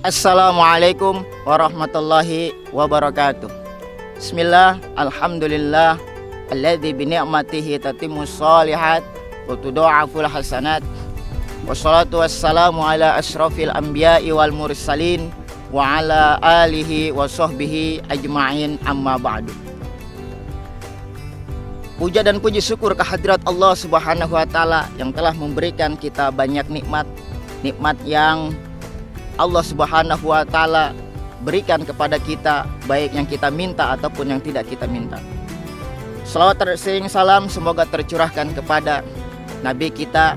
Assalamualaikum warahmatullahi wabarakatuh. Bismillah, alhamdulillah, alladzi bi ni'matihi tatimmus shalihat wa tudha'aful hasanat. Wassalatu wassalamu ala asyrafil anbiya'i wal mursalin wa ala alihi wa sahbihi ajma'in, amma ba'du. Puja dan puji syukur kehadirat Allah Subhanahu wa taala yang telah memberikan kita banyak nikmat yang Allah Subhanahu wa taala berikan kepada kita, baik yang kita minta ataupun yang tidak kita minta. Salawat tersering salam semoga tercurahkan kepada Nabi kita,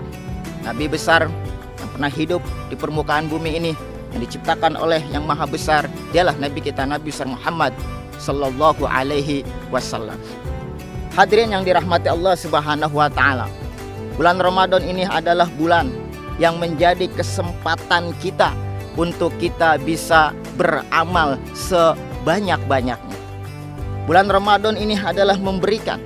Nabi besar yang pernah hidup di permukaan bumi ini, yang diciptakan oleh yang maha besar. Dialah Nabi kita, Nabi besar Muhammad sallallahu alaihi wasallam. Hadirin yang dirahmati Allah Subhanahu wa taala, bulan Ramadan ini adalah bulan yang menjadi kesempatan kita untuk kita bisa beramal sebanyak-banyaknya. Bulan Ramadan ini adalah memberikan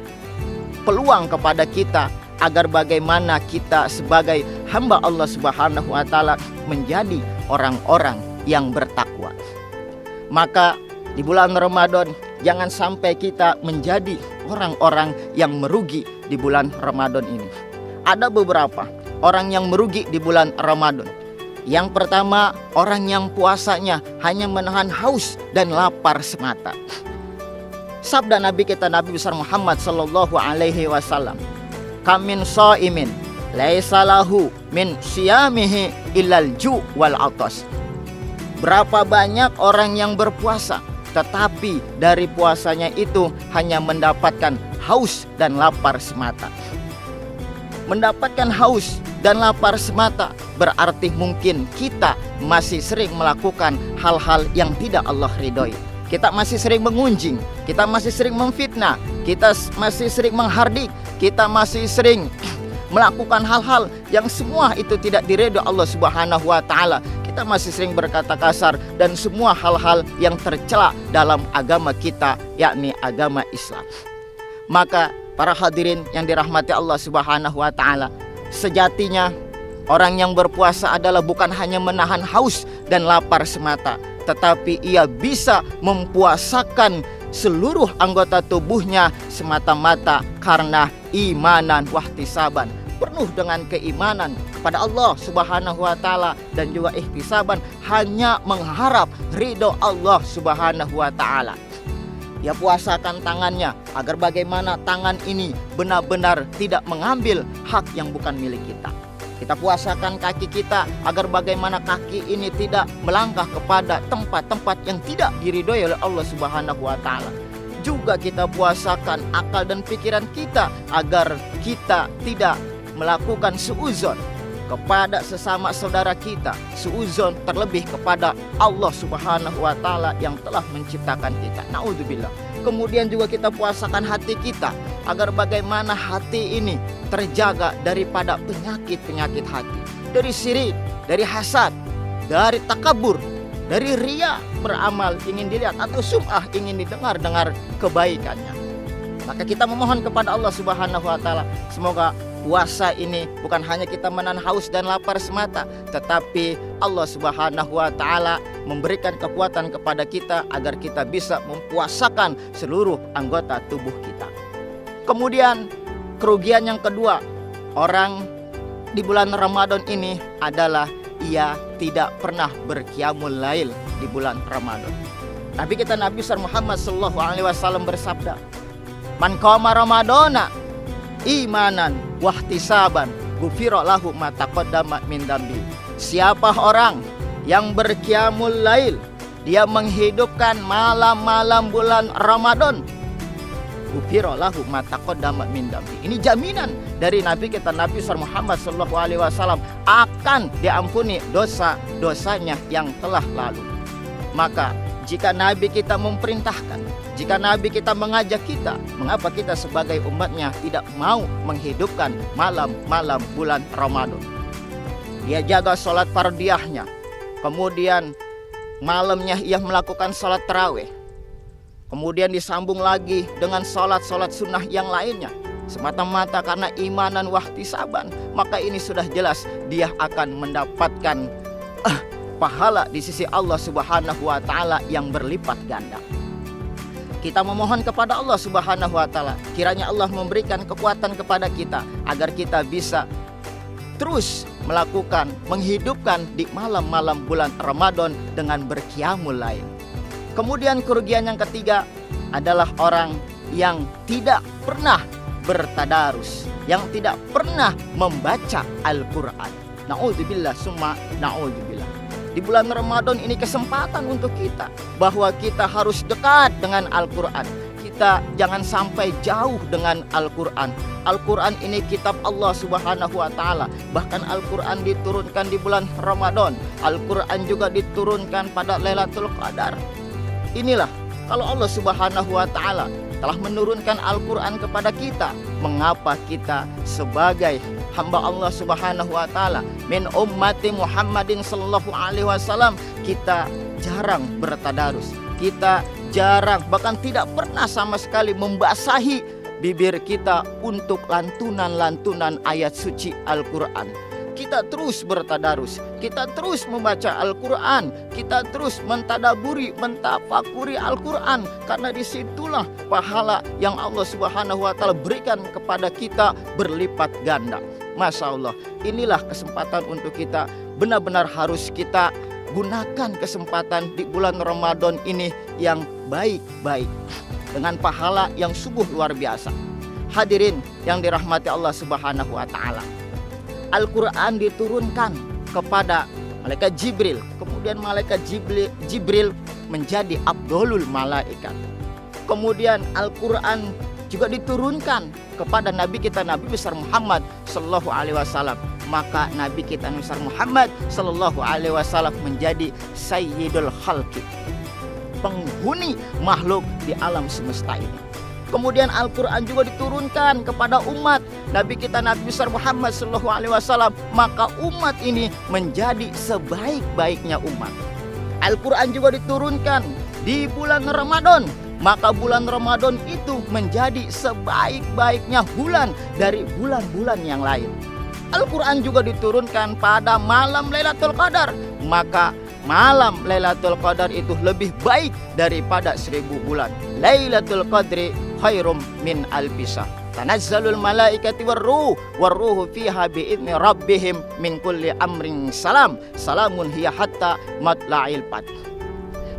peluang kepada kita agar bagaimana kita sebagai hamba Allah Subhanahu wa taala menjadi orang-orang yang bertakwa. Maka di bulan Ramadan jangan sampai kita menjadi orang-orang yang merugi di bulan Ramadan ini. Ada beberapa orang yang merugi di bulan Ramadan. Yang pertama, orang yang puasanya hanya menahan haus dan lapar semata. Sabda Nabi kita, Nabi besar Muhammad sallallahu alaihi wasallam, "Kamin shaimin laisa lahu min siyamihi illal ju' wal atas." Berapa banyak orang yang berpuasa tetapi dari puasanya itu hanya mendapatkan haus dan lapar semata. Mendapatkan haus dan lapar semata berarti mungkin kita masih sering melakukan hal-hal yang tidak Allah ridhoi. Kita masih sering mengunjing, kita masih sering memfitnah, kita masih sering menghardik, kita masih sering melakukan hal-hal yang semua itu tidak diridhoi Allah Subhanahu wa taala. Kita masih sering berkata kasar dan semua hal-hal yang tercela dalam agama kita, yakni agama Islam. Maka para hadirin yang dirahmati Allah Subhanahu wa taala, sejatinya orang yang berpuasa adalah bukan hanya menahan haus dan lapar semata, tetapi ia bisa mempuasakan seluruh anggota tubuhnya semata-mata karena imanan wahtisaban, penuh dengan keimanan kepada Allah Subhanahu wa taala dan juga ihtisaban, hanya mengharap ridho Allah Subhanahu wa taala. Dia puasakan tangannya agar bagaimana tangan ini benar-benar tidak mengambil hak yang bukan milik kita. Kita puasakan kaki kita agar bagaimana kaki ini tidak melangkah kepada tempat-tempat yang tidak diridhoi oleh Allah Subhanahu wa taala. Juga kita puasakan akal dan pikiran kita agar kita tidak melakukan suudzon kepada sesama saudara kita, suudzon terlebih kepada Allah Subhanahu wa taala yang telah menciptakan kita. Naudzubillah. Kemudian juga kita puasakan hati kita agar bagaimana hati ini terjaga daripada penyakit-penyakit hati, dari syirik, dari hasad, dari takabur, dari riya, beramal ingin dilihat, atau sum'ah ingin didengar kebaikannya. Maka kita memohon kepada Allah Subhanahu wa taala, semoga puasa ini bukan hanya kita menahan haus dan lapar semata, tetapi Allah Subhanahu wa taala memberikan kekuatan kepada kita agar kita bisa mempuasakan seluruh anggota tubuh kita. Kemudian kerugian yang kedua orang di bulan Ramadan ini adalah ia tidak pernah berqiyamul lail di bulan Ramadan. Nabi kita, Nabi besar Muhammad sallallahu alaihi wasallam bersabda, "Man qama ramadana imanan wahtisaban ghufira lahu ma taqaddama min dambi." Siapa orang yang berqiyamul lail, dia menghidupkan malam-malam bulan Ramadan, ghufira lahu ma taqaddama min dambi. Ini jaminan dari Nabi kita, Nabi Muhammad sallallahu alaihi wasallam, akan diampuni dosa-dosanya yang telah lalu. Maka jika Nabi kita memerintahkan, jika Nabi kita mengajak kita, mengapa kita sebagai umatnya tidak mau menghidupkan malam-malam bulan Ramadan? Dia jaga sholat fardiyahnya, kemudian malamnya ia melakukan sholat tarawih, kemudian disambung lagi dengan sholat-sholat sunnah yang lainnya, semata-mata karena imanan wahtisaban. Maka ini sudah jelas dia akan mendapatkan pahala di sisi Allah Subhanahu wa taala yang berlipat ganda. Kita memohon kepada Allah Subhanahu wa taala, kiranya Allah memberikan kekuatan kepada kita agar kita bisa terus melakukan, menghidupkan di malam-malam bulan Ramadan dengan berqiyamul lail. Kemudian kerugian yang ketiga adalah orang yang tidak pernah bertadarus, yang tidak pernah membaca Al-Quran. Na'udzubillah summa na'udzubillah. Di bulan Ramadan ini kesempatan untuk kita bahwa kita harus dekat dengan Al-Quran. Kita jangan sampai jauh dengan Al-Quran. Al-Quran ini kitab Allah Subhanahu wa taala. Bahkan Al-Quran diturunkan di bulan Ramadan. Al-Quran juga diturunkan pada Lailatul Qadar. Inilah kalau Allah Subhanahu wa taala telah menurunkan Al-Quran kepada kita, mengapa kita sebagai hamba Allah Subhanahu wa taala min ummati Muhammadin sallallahu alaihi wasallam kita jarang bertadarus, kita jarang bahkan tidak pernah sama sekali membasahi bibir kita untuk lantunan-lantunan ayat suci Al-Quran. Kita terus bertadarus, kita terus membaca Al-Quran, kita terus mentadaburi, mentafakuri Al-Quran, karena disitulah pahala yang Allah Subhanahu wa taala berikan kepada kita berlipat ganda. Masya Allah, inilah kesempatan untuk kita, benar-benar harus kita gunakan kesempatan di bulan Ramadan ini yang baik-baik dengan pahala yang sungguh luar biasa. Hadirin yang dirahmati Allah Subhanahu wa taala, Al-Quran diturunkan kepada malaikat Jibril. Kemudian malaikat Jibril menjadi abdulul malaikat. Kemudian Al-Quran juga diturunkan kepada Nabi kita, Nabi besar Muhammad Sallallahu Alaihi Wasallam. Maka Nabi kita Nabi besar Muhammad Sallallahu Alaihi Wasallam menjadi Sayyidul Khalqi, penghuni makhluk di alam semesta ini. Kemudian Al-Quran juga diturunkan kepada umat Nabi kita Nabi besar Muhammad Sallallahu Alaihi Wasallam. Maka umat ini menjadi sebaik-baiknya umat. Al-Quran juga diturunkan di bulan Ramadan. Maka bulan Ramadan itu menjadi sebaik-baiknya bulan dari bulan-bulan yang lain. Al-Quran juga diturunkan pada malam Lailatul Qadar. Maka malam Lailatul Qadar itu lebih baik daripada 1000 bulan. Lailatul Qadri khairum min alfisah. Tanazzalul malaikati warruhu fiha bi'idni rabbihim min kulli amrin salam. Salamun hiya hatta matla'il fajr.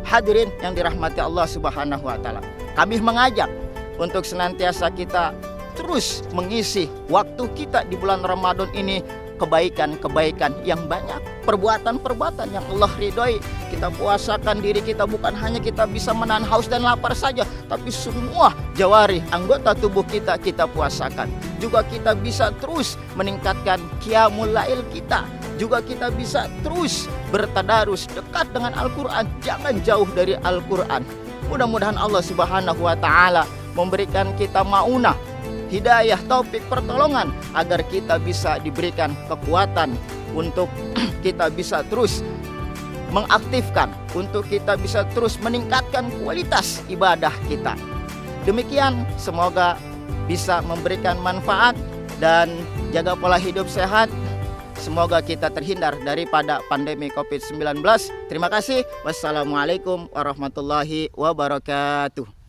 Hadirin yang dirahmati Allah Subhanahu wa taala, kami mengajak untuk senantiasa kita terus mengisi waktu kita di bulan Ramadan ini kebaikan-kebaikan yang banyak, perbuatan-perbuatan yang Allah ridhoi. Kita puasakan diri kita, bukan hanya kita bisa menahan haus dan lapar saja, tapi semua jawari anggota tubuh kita puasakan. Juga kita bisa terus meningkatkan qiyamul lail kita. Juga kita bisa terus bertadarus dekat dengan Al-Quran, jangan jauh dari Al-Quran. Mudah-mudahan Allah Subhanahu wa taala memberikan kita maunah, hidayah, taufik, pertolongan agar kita bisa diberikan kekuatan untuk kita bisa terus mengaktifkan, untuk kita bisa terus meningkatkan kualitas ibadah kita. Demikian, semoga bisa memberikan manfaat dan jaga pola hidup sehat. Semoga kita terhindar daripada pandemi COVID-19. Terima kasih. Wassalamualaikum warahmatullahi wabarakatuh.